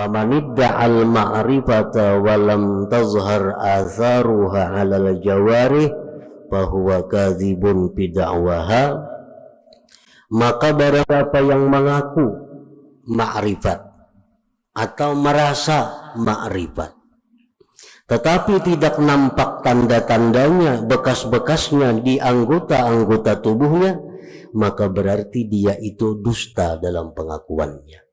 Famanidda'al ma'rifata walam tazhar atharuha 'alal jawarih fahuwa kadzibun bid'awaha. Maka barang siapa yang mengaku ma'rifat atau merasa ma'rifat tetapi tidak nampak tanda-tandanya, bekas-bekasnya di anggota-anggota tubuhnya, maka berarti dia itu dusta dalam pengakuannya.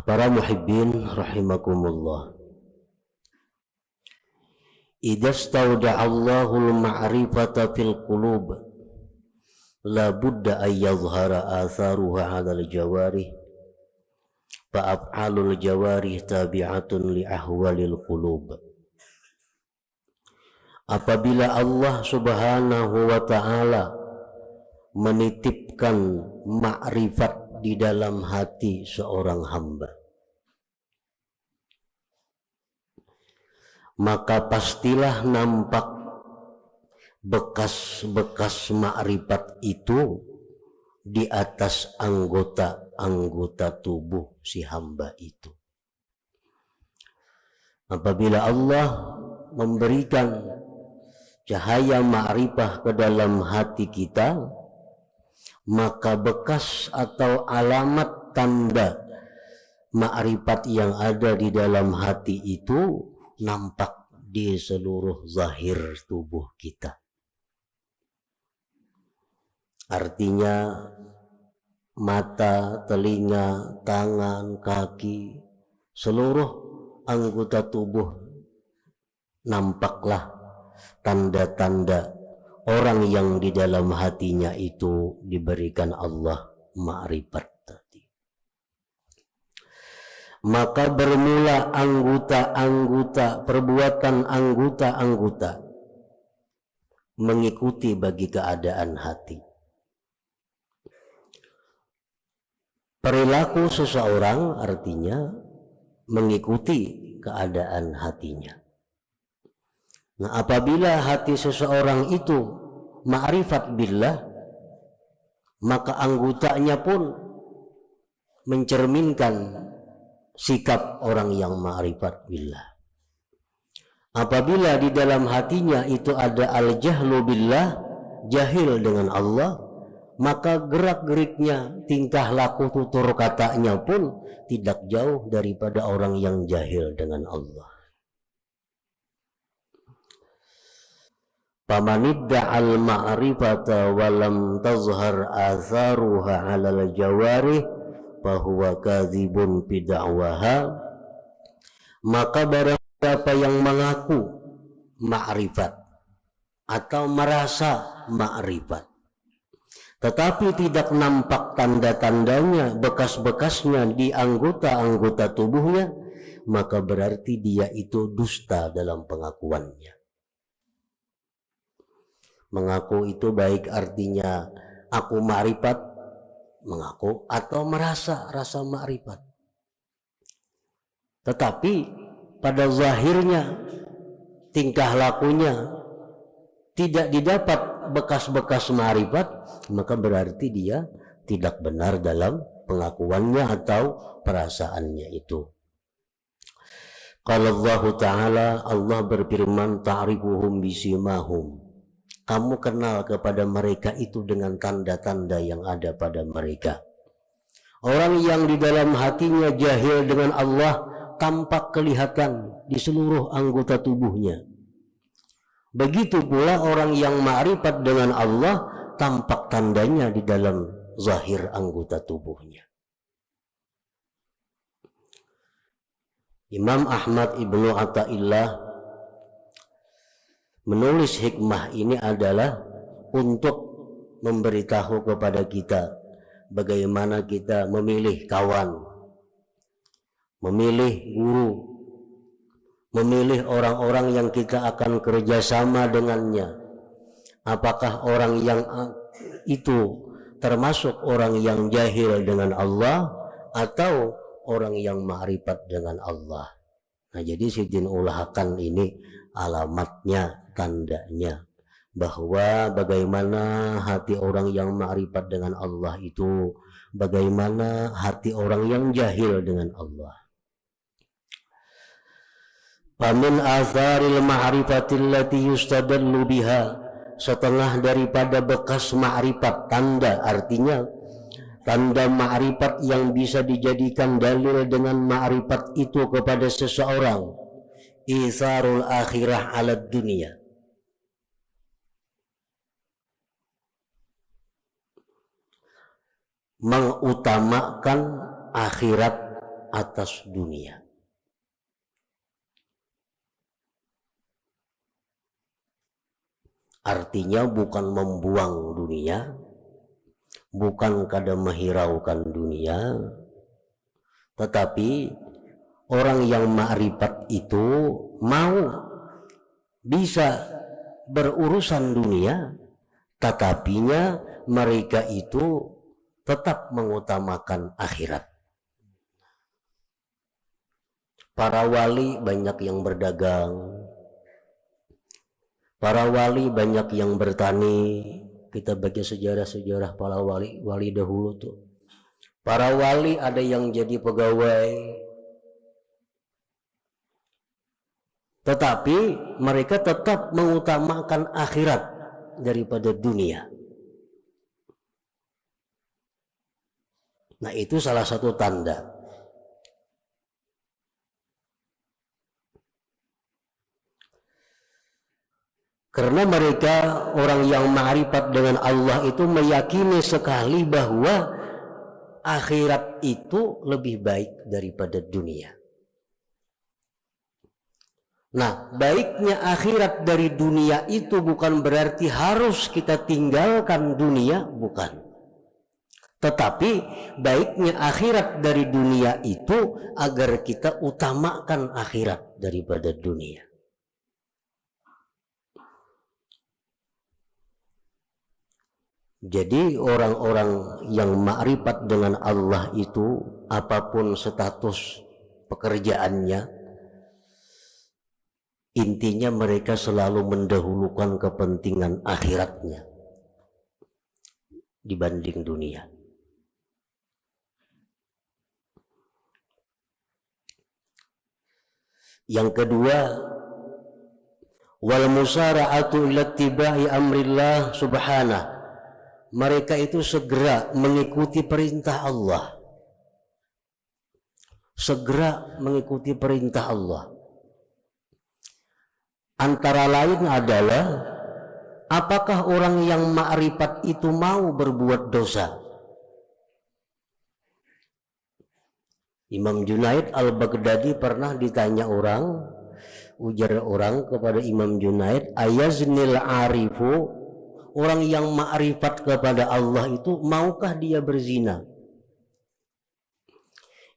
Para muhibbin rahimakumullah, idza stawda'allahu al-ma'rifata fil qulub la budda ay yadhhara atharuha 'alal jawarih fa af'alul jawarih tabi'atun li ahwalil qulub. Apabila Allah Subhanahu wa ta'ala menitipkan ma'rifat di dalam hati seorang hamba, maka pastilah nampak bekas-bekas ma'rifat itu di atas anggota-anggota tubuh si hamba itu. Apabila Allah memberikan cahaya ma'rifah ke dalam hati kita, maka bekas atau alamat tanda ma'rifat yang ada di dalam hati itu nampak di seluruh zahir tubuh kita. Artinya mata, telinga, tangan, kaki, seluruh anggota tubuh nampaklah tanda-tanda orang yang di dalam hatinya itu diberikan Allah ma'rifat. Maka bermula perbuatan anggota mengikuti bagi keadaan hati. Perilaku seseorang artinya mengikuti keadaan hatinya. Nah, apabila hati seseorang itu ma'rifat billah, maka anggotanya pun mencerminkan sikap orang yang ma'rifat billah. Apabila di dalam hatinya itu ada al-jahlu billah, jahil dengan Allah, maka gerak-geriknya, tingkah laku, tutur katanya pun tidak jauh daripada orang yang jahil dengan Allah. Famanidda'al ma'rifata walam tazhar atharuha 'alal jawarih fahuwa kadzibun bid'awaha. Maka barang siapa yang mengaku ma'rifat atau merasa ma'rifat tetapi tidak nampak tanda-tandanya, bekas-bekasnya di anggota-anggota tubuhnya, maka berarti dia itu dusta dalam pengakuannya. Mengaku itu baik artinya aku ma'rifat, mengaku, atau rasa ma'rifat. Tetapi pada zahirnya, tingkah lakunya tidak didapat bekas-bekas ma'rifat, maka berarti dia tidak benar dalam pengakuannya atau perasaannya itu. Qala Allah Ta'ala, Allah berfirman, ta'rifuhum bisimahum. Kamu kenal kepada mereka itu dengan tanda-tanda yang ada pada mereka. Orang yang di dalam hatinya jahil dengan Allah tampak kelihatan di seluruh anggota tubuhnya. Begitu pula orang yang ma'rifat dengan Allah tampak tandanya di dalam zahir anggota tubuhnya. Imam Ahmad Ibnu Athaillah menulis hikmah ini adalah untuk memberitahu kepada kita bagaimana kita memilih kawan, memilih guru, memilih orang-orang yang kita akan kerjasama dengannya. Apakah orang yang itu termasuk orang yang jahil dengan Allah atau orang yang ma'rifat dengan Allah. Nah, jadi Sidin Ul Hakan ini alamatnya, tandanya bahwa bagaimana hati orang yang ma'rifat dengan Allah itu, bagaimana hati orang yang jahil dengan Allah. Famin atharil ma'rifatil lati yustadallu biha, setengah daripada bekas ma'rifat, tanda, artinya tanda ma'rifat yang bisa dijadikan dalil dengan ma'rifat itu kepada seseorang, isarul akhirah ala dunia, mengutamakan akhirat atas dunia. Artinya bukan membuang dunia, bukan kada menghiraukan dunia, tetapi orang yang ma'rifat itu mau bisa berurusan dunia, tetapinya mereka itu tetap mengutamakan akhirat. Para wali banyak yang berdagang, para wali banyak yang bertani. Kita baca sejarah-sejarah para wali dahulu tuh. Para wali ada yang jadi pegawai, tetapi mereka tetap mengutamakan akhirat daripada dunia. Nah, itu salah satu tanda. Karena mereka orang yang ma'rifat dengan Allah itu meyakini sekali bahwa akhirat itu lebih baik daripada dunia. Nah, baiknya akhirat dari dunia itu bukan berarti harus kita tinggalkan dunia, bukan. Tetapi baiknya akhirat dari dunia itu agar kita utamakan akhirat daripada dunia. Jadi orang-orang yang ma'rifat dengan Allah itu, apapun status pekerjaannya, intinya mereka selalu mendahulukan kepentingan akhiratnya dibanding dunia. Yang kedua, wal musara'atu ila ittiba'i amrillah subhanahu, mereka itu segera mengikuti perintah Allah, segera mengikuti perintah Allah. Antara lain adalah apakah orang yang ma'rifat itu mau berbuat dosa. Imam Junaid al-Baghdadi pernah ditanya orang, ujar orang kepada Imam Junaid, ayaznil arifu, orang yang ma'rifat kepada Allah itu maukah dia berzina?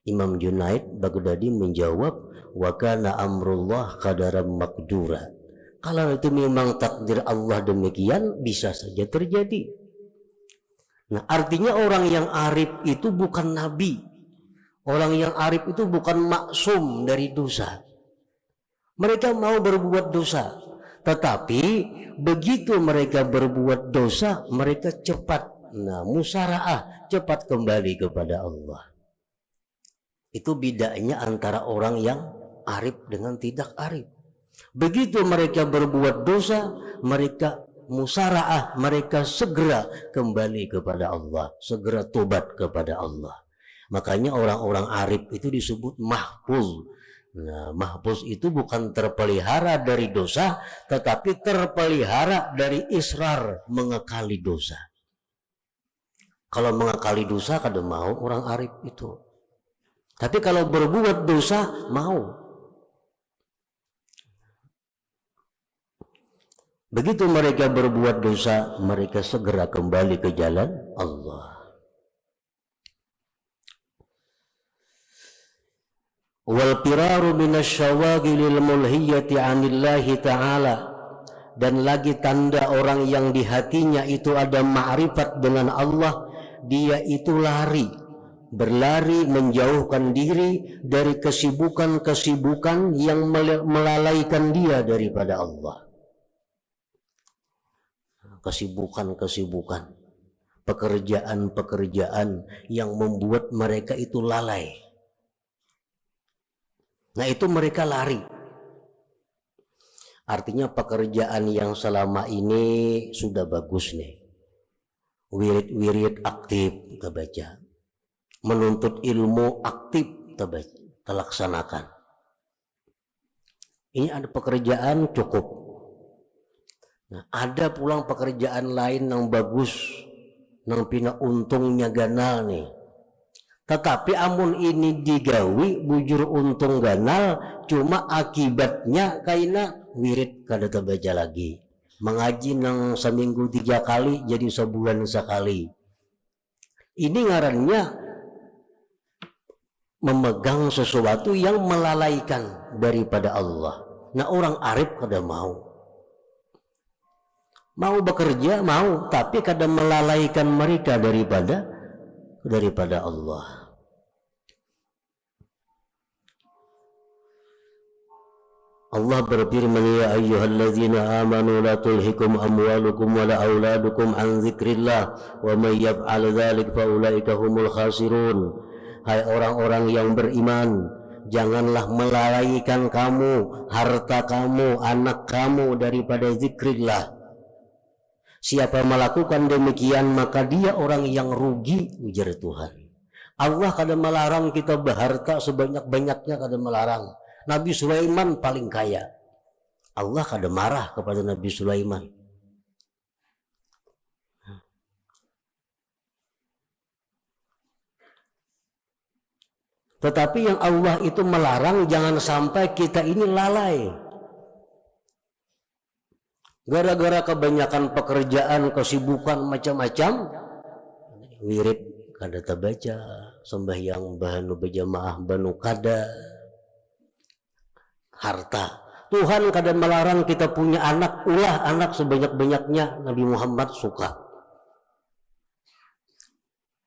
Imam Junaid Baghdadi menjawab, wa kana amrullah qadaran maqdura. Kalau itu memang takdir Allah demikian, bisa saja terjadi. Nah, artinya orang yang arif itu bukan nabi. Orang yang arif itu bukan maksum dari dosa. Mereka mau berbuat dosa, tetapi begitu mereka berbuat dosa, mereka cepat, musara'ah, cepat kembali kepada Allah. Itu bedanya antara orang yang arif dengan tidak arif. Begitu mereka berbuat dosa, mereka musara'ah, mereka segera kembali kepada Allah, segera tobat kepada Allah. Makanya orang-orang arif itu disebut mahfuz. Nah, mahfuz itu bukan terpelihara dari dosa, tetapi terpelihara dari israr, mengekali dosa. Kalau mengekali dosa kada mau orang arif itu. Tapi kalau berbuat dosa mau. Begitu mereka berbuat dosa, mereka segera kembali ke jalan Allah. Wal firaru minasyawagilil mulhiyati 'anillahi ta'ala, dan lagi tanda orang yang di hatinya itu ada ma'rifat dengan Allah, dia itu lari berlari menjauhkan diri dari kesibukan-kesibukan yang melalaikan dia daripada Allah. Kesibukan-kesibukan, pekerjaan-pekerjaan yang membuat mereka itu lalai. Nah, itu mereka lari. Artinya pekerjaan yang selama ini sudah bagus nih. Wirid-wirid aktif kita baca. Menuntut ilmu aktif kita laksanakan. Ini ada pekerjaan cukup. Nah, ada pulang pekerjaan lain yang bagus, yang pina untungnya ganal nih. Tetapi amun ini digawi bujur untung ganal, cuma akibatnya kaina wirid kada terbaca lagi. Mengaji nang seminggu 3 kali jadi sebulan sekali. Ini ngarannya memegang sesuatu yang melalaikan daripada Allah. Nah, orang arif kada mau bekerja, mau, tapi kada melalaikan mereka daripada Allah. Allah berfirman, ya ayyuhalladzina amanu la tulhikum amwalukum wala auladukum an dzikrillah wa may yaf'al dzalik fa ulaika humul khasirun. Hai orang-orang yang beriman, janganlah melalaikan kamu harta kamu, anak kamu daripada zikrillah. Siapa melakukan demikian maka dia orang yang rugi, ujar Tuhan. Allah kada melarang kita berharta sebanyak-banyaknya, kada melarang. Nabi Sulaiman paling kaya. Allah kada marah kepada Nabi Sulaiman. Tetapi yang Allah itu melarang jangan sampai kita ini lalai. Gara-gara kebanyakan pekerjaan, kesibukan macam-macam, wirid kada terbaca, sembahyang bahanu berjamaah banu kada, harta. Tuhan kada melarang kita punya anak, ulah anak sebanyak-banyaknya. Nabi Muhammad suka.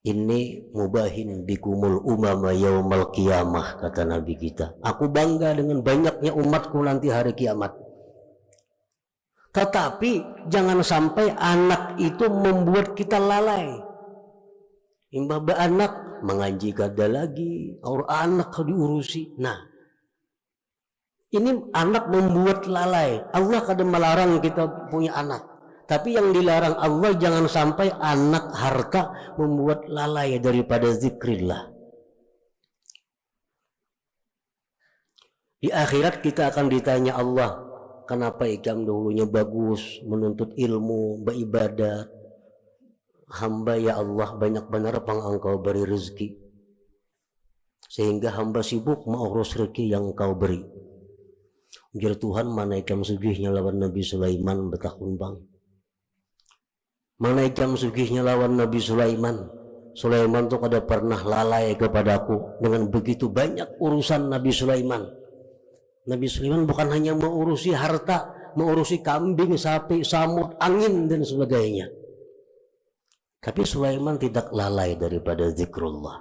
Ini mubahin bikumul umama yaumal qiyamah, kata Nabi kita. Aku bangga dengan banyaknya umatku nanti hari kiamat. Tetapi jangan sampai anak itu membuat kita lalai. Imbaba anak mengaji kada lagi, orang anak diurusi. Nah, ini anak membuat lalai. Allah kada melarang kita punya anak, tapi yang dilarang Allah jangan sampai anak harta membuat lalai daripada zikrillah. Di akhirat kita akan ditanya Allah, kenapa ikam dahulunya bagus, menuntut ilmu, beribadat. Hamba ya Allah banyak benar pang engkau beri rezeki, sehingga hamba sibuk mengurus rezeki yang engkau beri. Ujar Tuhan, mana ikam sugihnya lawan Nabi Sulaiman betakun bang. Mana ikam sugihnya lawan Nabi Sulaiman. Sulaiman tuh kada pernah lalai kepadaku dengan begitu banyak urusan Nabi Sulaiman. Nabi Sulaiman bukan hanya mengurusi harta, mengurusi kambing, sapi, samud, angin dan sebagainya. Tapi Sulaiman tidak lalai daripada zikrullah.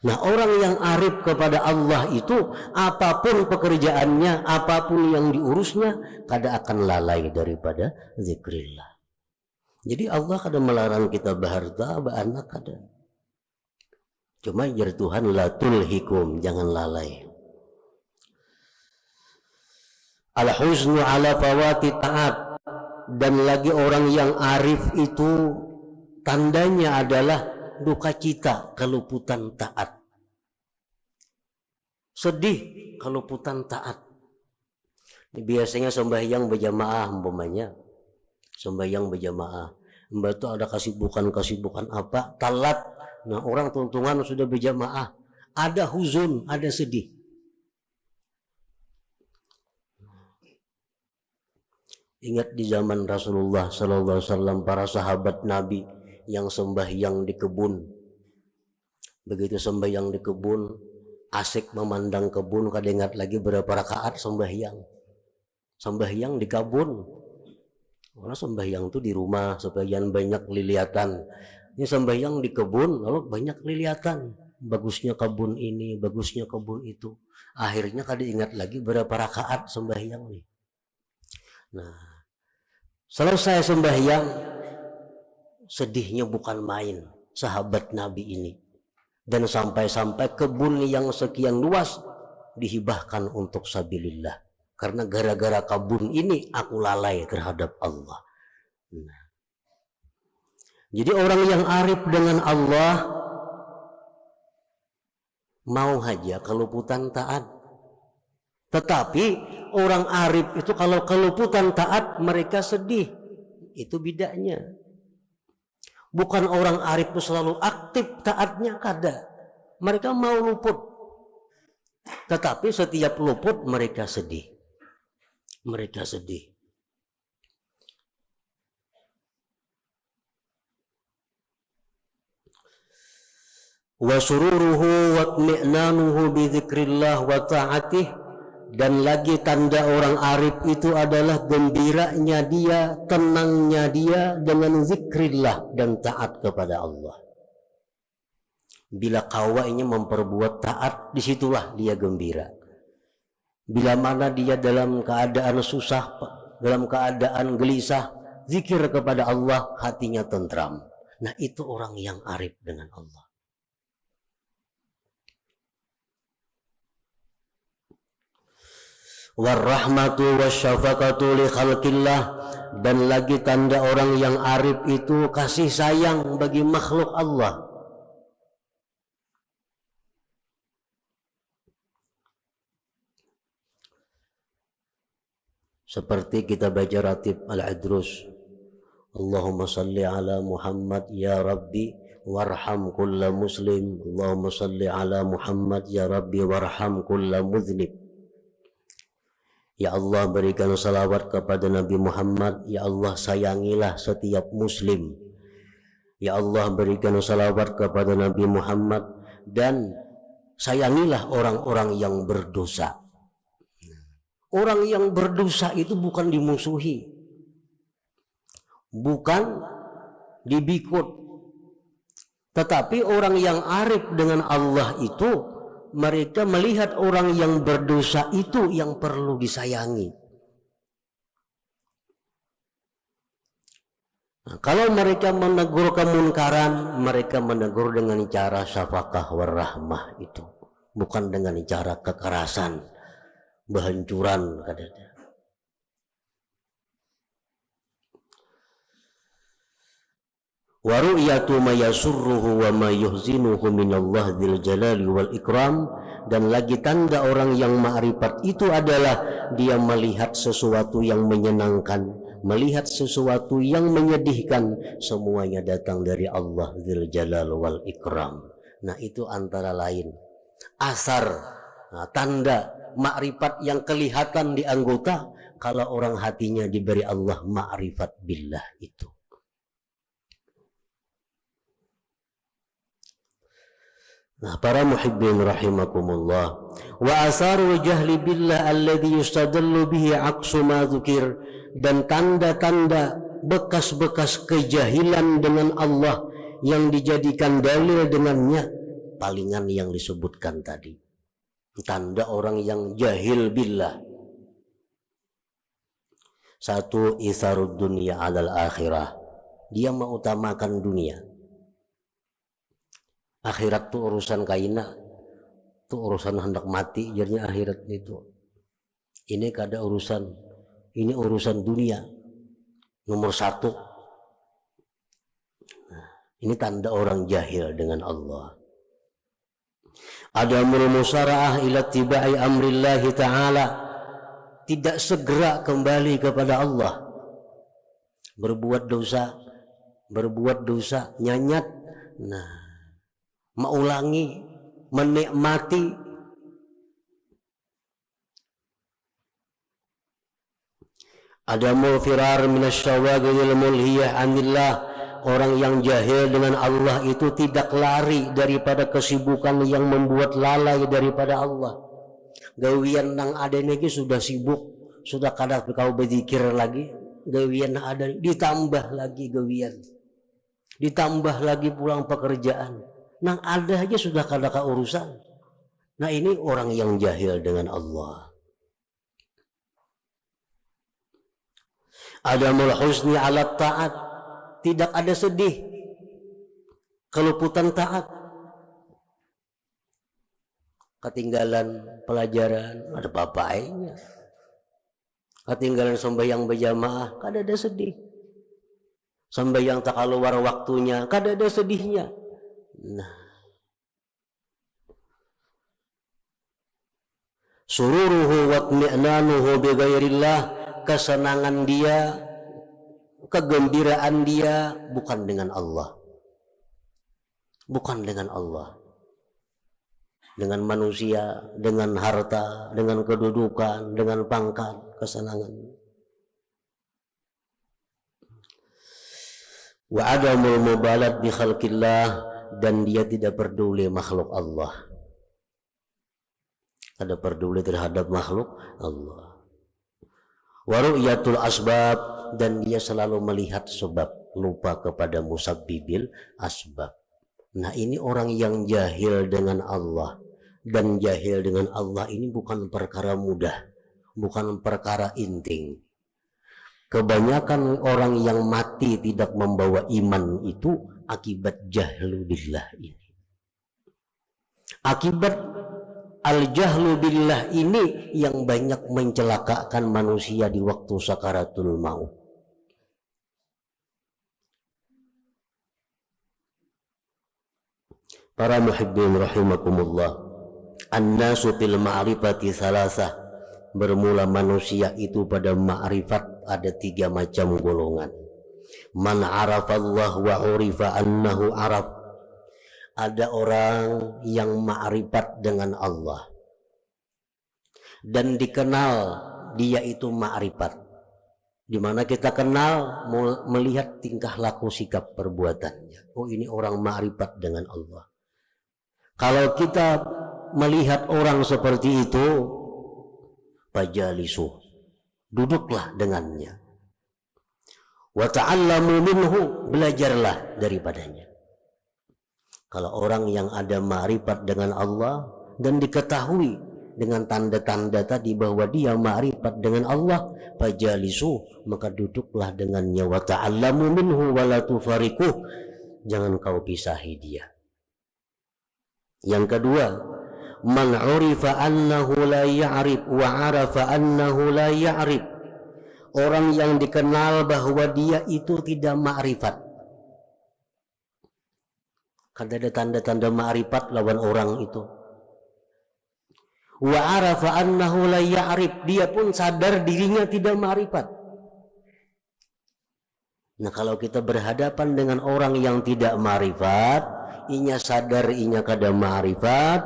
Nah, orang yang arif kepada Allah itu apapun pekerjaannya, apapun yang diurusnya, kada akan lalai daripada zikrillah. Jadi Allah kada melarang kita berharta, beranak kada. Cuma jar Tuhan la tulhikum, jangan lalai. Al-huznu ala fawati ta'at. Dan lagi orang yang arif itu tandanya adalah duka cita keluputan taat. Sedih keluputan taat. Biasanya sembahyang berjamaah umpamanya. Sembahyang berjamaah. Mbak itu ada kesibukan apa? Talat. Nah, orang tuntungan sudah berjamaah. Ada huzun, ada sedih. Ingat di zaman Rasulullah Sallallahu Alaihi Wasallam, para sahabat Nabi yang sembahyang di kebun. Begitu sembahyang di kebun, asik memandang kebun, kada ingat lagi berapa rakaat sembahyang. Sembahyang di kebun. Karena sembahyang itu di rumah, sebagian banyak liliatan. Ini sembahyang di kebun, lalu banyak kelihatan bagusnya kebun ini, bagusnya kebun itu. Akhirnya kada ingat lagi berapa rakaat sembahyang nih. Nah, selesai sembahyang, sedihnya bukan main sahabat Nabi ini. Dan sampai-sampai kebun yang sekian luas dihibahkan untuk sabilillah. Karena gara-gara kebun ini aku lalai terhadap Allah. Nah, jadi orang yang arif dengan Allah mau saja keluputan taat. Tetapi orang arif itu kalau keluputan taat mereka sedih. Itu bedanya. Bukan orang arif itu selalu aktif taatnya, kada. Mereka mau luput. Tetapi setiap luput mereka sedih. Mereka sedih. Wa sururuhu wa tmi'nanuhu bi dzikrillah wa ta'atih, dan lagi tanda orang arif itu adalah gembiranya dia, tenangnya dia dengan zikrillah dan taat kepada Allah. Bila kawainya memperbuat taat, disitulah dia gembira. Bila mana dia dalam keadaan susah, dalam keadaan gelisah, zikir kepada Allah, hatinya tentram. Nah, itu orang yang arif dengan Allah. Warahmatu wasyafaqatu li khalqillah, dan lagi tanda orang yang arif itu kasih sayang bagi makhluk Allah. Seperti kita baca ratib Al-Adrus, Allahumma salli ala Muhammad ya Rabbi warham kulla muslim, Allahumma salli ala Muhammad ya Rabbi warham kulla muznib. Ya Allah, berikan salawat kepada Nabi Muhammad. Ya Allah, sayangilah setiap muslim. Ya Allah, berikan salawat kepada Nabi Muhammad, dan sayangilah orang-orang yang berdosa. Orang yang berdosa itu bukan dimusuhi, bukan dibikut. Tetapi orang yang arif dengan Allah itu, mereka melihat orang yang berdosa itu yang perlu disayangi. Nah, kalau mereka menegur kemunkaran, mereka menegur dengan cara syafaqah warahmah itu, bukan dengan cara kekerasan, kehancuran kadang. Wa ru'yatu ma yasurruhu wa ma yuhzinuhu minallah dzil jalali wal ikram, dan lagi tanda orang yang ma'rifat itu adalah dia melihat sesuatu yang menyenangkan, melihat sesuatu yang menyedihkan, semuanya datang dari Allah dzil jalal wal ikram. Nah, itu antara lain asar, tanda ma'rifat yang kelihatan di anggota kalau orang hatinya diberi Allah ma'rifat billah itu. Nah, para muhibbin rahimakumullah, wa asarul jahli billah alladhi yustadallu bihi aqsu ma dzukir, dan tanda-tanda bekas-bekas kejahilan dengan Allah yang dijadikan dalil dengannya palingan yang disebutkan tadi. Tanda orang yang jahil billah. Satu, isarud dunia alal akhirah, dia mengutamakan dunia. Akhirat tuh urusan kaina, tuh urusan hendak mati, jadinya akhirat itu. Ini kada urusan, ini urusan dunia nomor satu. Nah, ini tanda orang jahil dengan Allah. Adamul musara'ah ila tibai amrillahi ta'ala, tidak segera kembali kepada Allah. Berbuat dosa, nyanyat, nah, mengulangi, menikmati. Adamul firar minasyawagil mulhiyah anillah, orang yang jahil dengan Allah itu tidak lari daripada kesibukan yang membuat lalai daripada Allah. Gawian nang ada ini sudah sibuk, sudah kadang kau berzikir lagi, gawian ada ditambah lagi gawian. ditambah lagi pulang pekerjaan, nang ada aja sudah kada urusan. Nah ini orang yang jahil dengan Allah. Adamul husni ala taat, tidak ada sedih, keluputan taat. Ketinggalan pelajaran, ada papainya. Ketinggalan sembahyang berjamaah, kada ada sedih. Sembahyang tak keluar waktunya, kada ada sedihnya. Nah, sururuhu wa tmi'nanuhu bi ghairillah, kesenangan dia, kegembiraan dia bukan dengan Allah. Bukan dengan Allah. Dengan manusia, dengan harta, dengan kedudukan, dengan pangkat, kesenangan. Wa adamul mubalat bi khalqillah, dan dia tidak peduli makhluk Allah. Tidak peduli terhadap makhluk Allah. Wa ru'yatul asbab, dan dia selalu melihat sebab, lupa kepada musabbibil asbab. Nah ini orang yang jahil dengan Allah. Dan jahil dengan Allah ini bukan perkara mudah, bukan perkara inting. Kebanyakan orang yang mati tidak membawa iman itu akibat jahlu billah ini. Akibat al-jahlu billah ini yang banyak mencelakakan manusia di waktu sakaratul maut. Para muhibbin rahimakumullah, an-nasu fil ma'rifati salasah, bermula manusia itu pada ma'rifat ada 3 macam golongan. Man arafallah wa urifa annahu araf, ada orang yang ma'rifat dengan Allah dan dikenal dia itu ma'rifat, dimana kita kenal melihat tingkah laku sikap perbuatannya. Oh ini orang ma'rifat dengan Allah. Kalau kita melihat orang seperti itu, fajalisu, duduklah dengannya. Wa ta'allamu minhu, belajarlah daripadanya. Kalau orang yang ada ma'rifat dengan Allah dan diketahui dengan tanda-tanda tadi bahwa dia ma'rifat dengan Allah, fajalisu, maka duduklah dengannya. Wa ta'allamu minhu wa la tufariquh, jangan kau pisahi dia. Yang kedua, man urifa annahu la ya'rif wa arafa annahu la ya'rif, orang yang dikenal bahwa dia itu tidak ma'rifat. Kan ada tanda-tanda ma'rifat lawan orang itu. Wa arafa annahu la ya'rif, dia pun sadar dirinya tidak ma'rifat. Nah kalau kita berhadapan dengan orang yang tidak ma'rifat, inya sadar inya kada ma'rifat,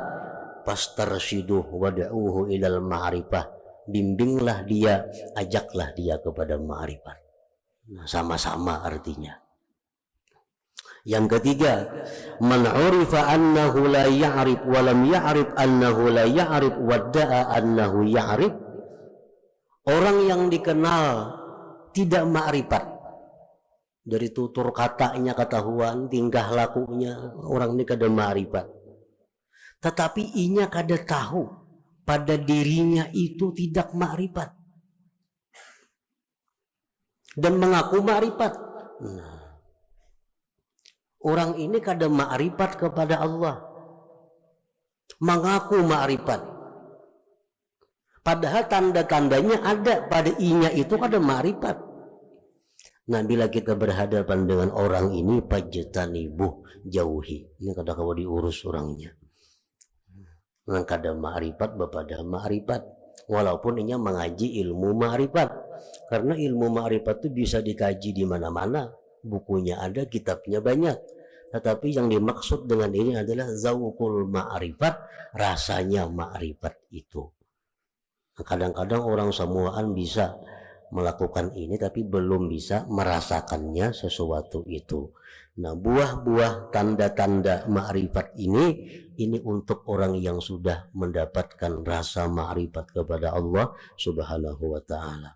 fastarshiduh wada'uhu ilal ma'rifah, bimbinglah dia, ajaklah dia kepada ma'rifat. Nah, sama-sama artinya. Yang ketiga, man urifa annahu la ya'rif wa lam ya'rif annahu la ya'rif wadda'a annahu ya'rif, orang yang dikenal tidak ma'rifat, dari tutur katanya ketahuan, tingkah lakunya orang ini kada ma'rifat, tetapi inya kada tahu pada dirinya itu tidak ma'rifat dan mengaku ma'rifat. Nah, orang ini kada ma'rifat kepada Allah, mengaku ma'rifat, padahal tanda-tandanya ada pada inya itu kada ma'rifat. Nah bila kita berhadapan dengan orang ini, fajtanibuh, jauhi. Ini kada kau diurus orangnya. Nang kada ma'rifat bapada ma'rifat, walaupun inya mengaji ilmu ma'rifat, karena ilmu ma'rifat itu bisa dikaji di mana-mana, bukunya ada, kitabnya banyak. Tetapi yang dimaksud dengan ini adalah zauqul ma'rifat, rasanya ma'rifat itu. Kadang-kadang orang semuaan bisa melakukan ini tapi belum bisa merasakannya sesuatu itu. Nah buah-buah tanda-tanda ma'rifat ini untuk orang yang sudah mendapatkan rasa ma'rifat kepada Allah subhanahu wa ta'ala.